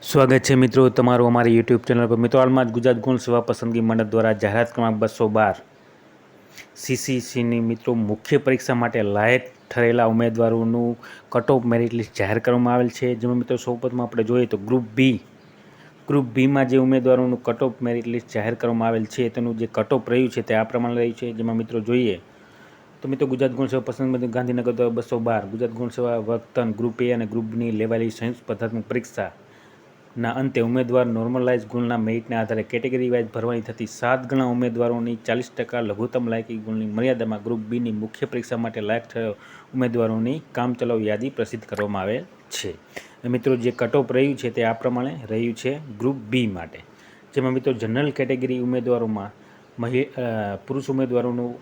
સ્વાગત છે મિત્રો તમારું અમારી યુટ્યુબ ચેનલ પર। મિત્રો હાલમાં જ ગુજરાત ગૌણ સેવા પસંદગી મંડળ દ્વારા જાહેરાત ક્રમાંક 212 સીસીસીની મિત્રો મુખ્ય પરીક્ષા માટે લાયક ઠરેલા ઉમેદવારોનું કટ ઓફ મેરિટ લિસ્ટ જાહેર કરવામાં આવેલ છે। જેમાં મિત્રો સૌપ્રથમ આપણે જોઈએ તો ગ્રુપ બીમાં જે ઉમેદવારોનું કટ ઓફ મેરિટ લિસ્ટ જાહેર કરવામાં આવેલ છે તેનું જે કટ ઓફ રહ્યું છે તે આ પ્રમાણે રહ્યું છે। જેમાં મિત્રો જોઈએ તો મિત્રો ગુજરાત ગૌણ સેવા પસંદગી મંડળ ગાંધીનગર દ્વારા 212 ગુજરાત ગૌણ સેવા વર્ગ ગ્રુપ એ અને ગ્રુપ બીની લેવાયેલી સંયુક્ત સ્પર્ધાત્મક પરીક્ષા ના અંતે ઉમેદવાર નોર્મલાઇઝ ગુણના મેરિટના આધારે કેટેગરી વાઇઝ ભરવાની થતી 7 ગણા ઉમેદવારોની 40% લઘુત્તમ લાયકી ગુણની મર્યાદામાં ગ્રુપ બીની મુખ્ય પરીક્ષા માટે લાયક થયેલ ઉમેદવારોની કામચલાઉ યાદી પ્રસિદ્ધ કરવામાં આવેલ છે। મિત્રો જે કટ ઓફ રહ્યું છે તે આ પ્રમાણે રહ્યું છે ગ્રુપ બી માટે। જેમાં મિત્રો જનરલ કેટેગરી ઉમેદવારોમાં પુરુષ ઉમેદવારોનું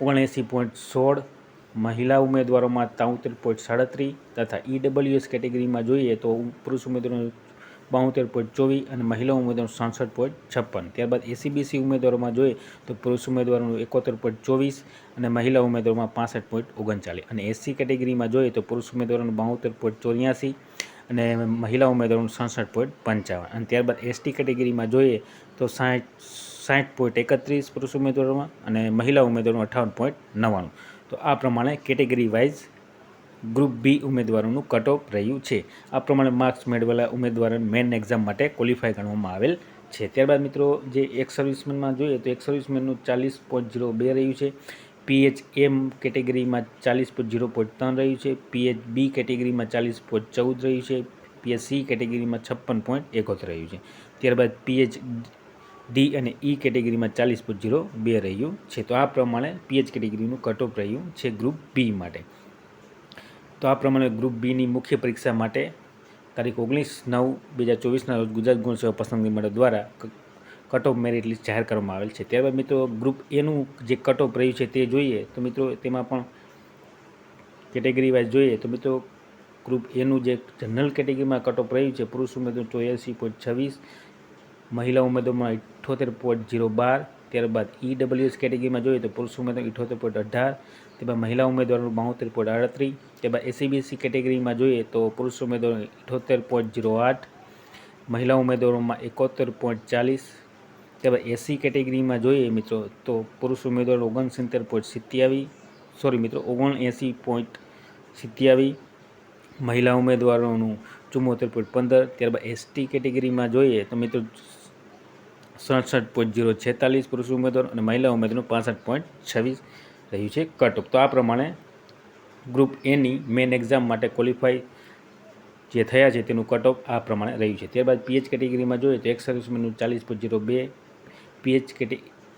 79.16, મહિલા ઉમેદવારોમાં 73.37 તથા ઈડબ્લ્યુએસ કેટેગરીમાં જોઈએ તો પુરુષ ઉમેદવારોનું 72.24 અને મહિલા ઉમેદવારોનું 67.56। ત્યારબાદ એસીબીસી ઉમેદવારોમાં જોઈએ તો પુરુષ ઉમેદવારોનું 71.24 અને મહિલા ઉમેદવારોમાં 65.39 અને એસસી કેટેગરીમાં જોઈએ તો પુરુષ ઉમેદવારોનું 72.84 અને મહિલા ઉમેદવારોનું 66.55 અને ત્યારબાદ એસટી કેટેગરીમાં જોઈએ તો 60.31 પુરુષ ઉમેદવારોમાં અને મહિલા ઉમેદવારોનું 58.99। તો આ પ્રમાણે કેટેગરી વાઇઝ ગ્રુપ બી ઉમેદવારોનું કટ ઓફ રહ્યું છે। આ પ્રમાણે માર્ક્સ મેળવેલા ઉમેદવારોને મેઇન એક્ઝામ માટે ક્વોલિફાય ગણવામાં આવેલ છે। ત્યારબાદ મિત્રો જે એક સર્વિસમેનમાં જોઈએ તો એક સર્વિસમેનનું 40.02 રહ્યું છે, પીએચએમ કેટેગરીમાં 40.0.3 રહ્યું છે, પીએચબી કેટેગરીમાં 40.14 રહ્યું છે, પીએચસી કેટેગરીમાં 56.71 રહ્યું છે। ત્યારબાદ પીએચડી અને ઈ કેટેગરીમાં 40.02 રહ્યું છે। તો આ પ્રમાણે પીએચ કેટેગરીનું કટ ઓફ રહ્યું છે ગ્રુપ બી માટે। તો આ પ્રમાણે ગ્રુપ બીની મુખ્ય પરીક્ષા માટે તારીખ 19/9/2024ના રોજ ગુજરાત ગૌણ સેવા પસંદગી મંડળ દ્વારા કટ ઓફ મેરિટ લિસ્ટ જાહેર કરવામાં આવેલ છે। ત્યારબાદ મિત્રો ગ્રુપ એનું જે કટ ઓફ રહ્યું છે તે જોઈએ તો મિત્રો તેમાં પણ કેટેગરી વાઇઝ જોઈએ તો મિત્રો ગ્રુપ એનું જે જનરલ કેટેગરીમાં કટ ઓફ રહ્યું છે પુરુષ ઉમેદવાર 84.26, મહિલા ઉમેદવારમાં 78.012, ત્યારબાદ ઈડબ્લ્યુએસ કેટેગરીમાં જોઈએ તો પુરુષ ઉમેદવાર 78.18, ત્યારબાદ મહિલા ઉમેદવારનું 72.38, ત્યારબાદ એસીબીસી કેટેગરીમાં જોઈએ તો પુરુષ ઉમેદવાર 78.08, મહિલા ઉમેદવારોમાં 71.40, ત્યારબાદ એસસી કેટેગરીમાં જોઈએ મિત્રો તો પુરુષ ઉમેદવાર 79.87, મહિલા ઉમેદવારોનું 74.15, ત્યારબાદ એસટી કેટેગરીમાં જોઈએ તો મિત્રો 67.046 પુરુષ ઉમેદવાર અને મહિલા ઉમેદવારનું 65.26 રહ્યું છે કટ ઓફ। તો આ પ્રમાણે ગ્રુપ એની મેઇન એક્ઝામ માટે ક્વોલિફાય જે થયા છે તેનું કટ ઓફ આ પ્રમાણે રહ્યું છે। ત્યારબાદ પીએચ કેટેગરીમાં જોઈએ તો એક સર્વિસમેનનું 40.02, પીએચ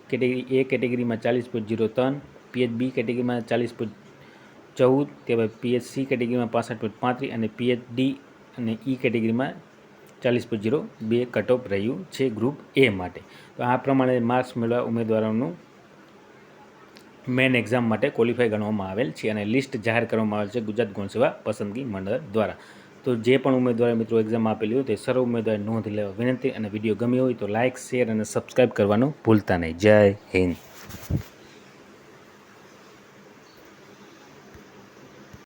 કેટેગરી એ કેટેગરીમાં 40.03, પીએચબી કેટેગરીમાં 40.14, ત્યારબાદ પીએચસી કેટેગરીમાં 65.35 અને પીએચડી અને ઈ કેટેગરીમાં 40.02 કટ ઓફ રહ્યું છે ગ્રુપ એ માટે। તો આ પ્રમાણે માર્ક્સ મેળવવા ઉમેદવારોનું મેઇન એક્ઝામ માટે ક્વોલિફાય ગણવામાં આવેલ છે અને લિસ્ટ જાહેર કરવામાં આવેલ છે ગુજરાત ગૌણ સેવા પસંદગી મંડળ દ્વારા। તો જે પણ ઉમેદવારે મિત્રો એક્ઝામ આપેલી હોય તે સર્વ ઉમેદવારે નોંધ લેવા વિનંતી અને વિડીયો ગમ્યો હોય તો લાઇક, શેર અને સબસ્ક્રાઈબ કરવાનું ભૂલતા નહીં। જય હિન્દ।